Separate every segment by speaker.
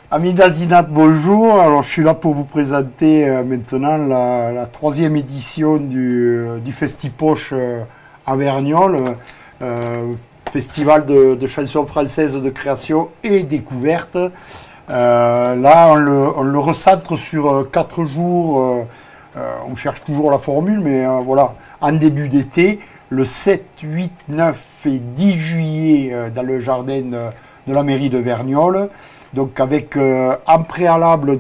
Speaker 1: Amis d'Azinat, bonjour. Alors, je suis là pour vous présenter maintenant la troisième édition du Festipoche à Verniolle, festival de chansons françaises de création et découverte. Là, on le recentre sur 4 jours. On cherche toujours la formule, mais voilà, en début d'été, le 7, 8, 9 et 10 juillet dans le jardin de la mairie de Verniolle. Donc avec en préalable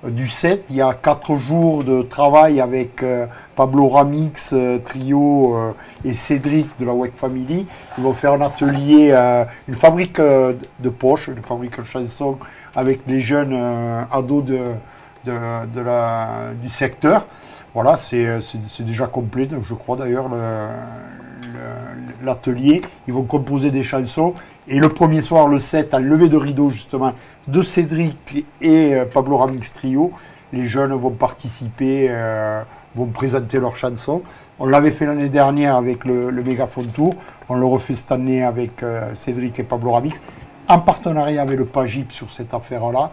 Speaker 1: du 7, il y a 4 jours de travail avec Pablo Ramix, Trio et Cédric de la WEC Family. Ils vont faire un atelier, une fabrique de poches, une fabrique de chansons avec les jeunes ados du secteur. Voilà, c'est déjà complet, donc je crois d'ailleurs l'atelier. Ils vont composer des chansons. Et le premier soir, le 7, à lever de rideau justement de Cédric et Pablo Ramix Trio, les jeunes vont participer, vont présenter leurs chansons. On l'avait fait l'année dernière avec le Mégaphone Tour. On le refait cette année avec Cédric et Pablo Ramix, en partenariat avec le Pagip sur cette affaire-là.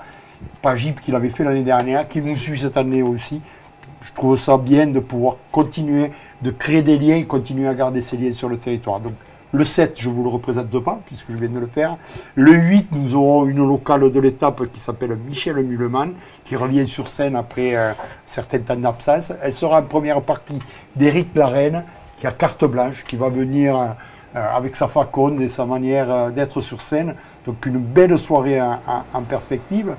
Speaker 1: Pagip qui l'avait fait l'année dernière, qui nous suit cette année aussi. Je trouve ça bien de pouvoir continuer, de créer des liens et continuer à garder ces liens sur le territoire. Donc, le 7, je ne vous le représente pas, puisque je viens de le faire. Le 8, nous aurons une locale de l'étape qui s'appelle Michel Mulleman, qui revient sur scène après certains temps d'absence. Elle sera en première partie d'Éric Larreine, qui a carte blanche, qui va venir avec sa faconde et sa manière d'être sur scène. Donc une belle soirée en perspective.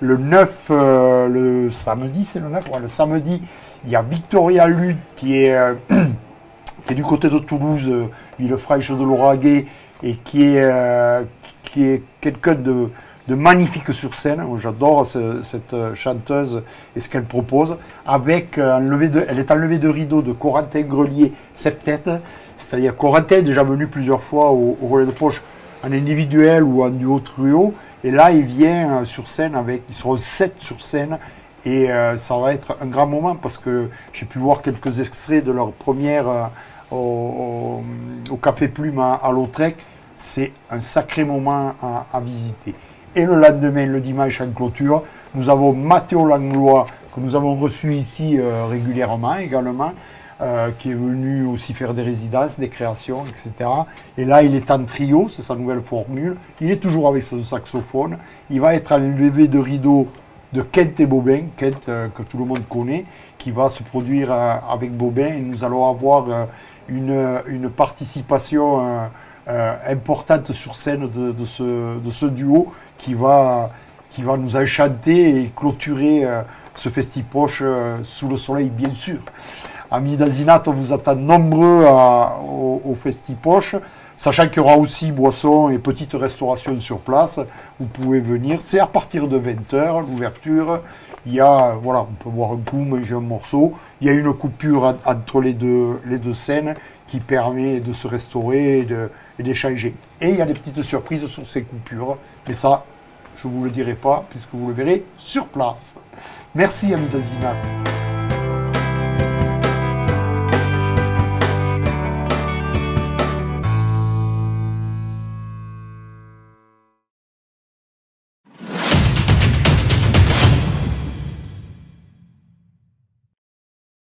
Speaker 1: Le 9, le samedi, c'est le 9, ouais, le samedi, il y a Victoria Lude qui est du côté de Toulouse, Villefranche de l'Auragais, et qui est quelqu'un de magnifique sur scène. J'adore cette chanteuse et ce qu'elle propose. Avec elle est enlevée de rideau de Corentin Grelier Septet, c'est-à-dire Corentin est déjà venu plusieurs fois au relais de poche en individuel ou en duo trio. Et là, il vient sur scène ils seront 7 sur scène. Et ça va être un grand moment parce que j'ai pu voir quelques extraits de leur première au Café Plume à Lautrec. C'est un sacré moment à visiter. Et le lendemain, le dimanche en clôture, nous avons Mathéo Langlois, que nous avons reçu ici régulièrement également, qui est venu aussi faire des résidences, des créations, etc. Et là, il est en trio, c'est sa nouvelle formule. Il est toujours avec son saxophone. Il va être enlevé de rideau de Kent et Bobin, Kent que tout le monde connaît, qui va se produire avec Bobin. Et nous allons avoir une participation importante sur scène de ce duo qui va nous enchanter et clôturer ce Festipoche sous le soleil, bien sûr. Amis d'Azinat, on vous attend nombreux au Festipoche, sachant qu'il y aura aussi boissons et petites restaurations sur place. Vous pouvez venir, c'est à partir de 20 h l'ouverture. Il y a, voilà, on peut boire un coup, manger un morceau. Il y a une coupure entre les deux scènes qui permet de se restaurer et d'échanger. Et il y a des petites surprises sur ces coupures, mais ça, je ne vous le dirai pas, puisque vous le verrez sur place. Merci, amis d'Azinat.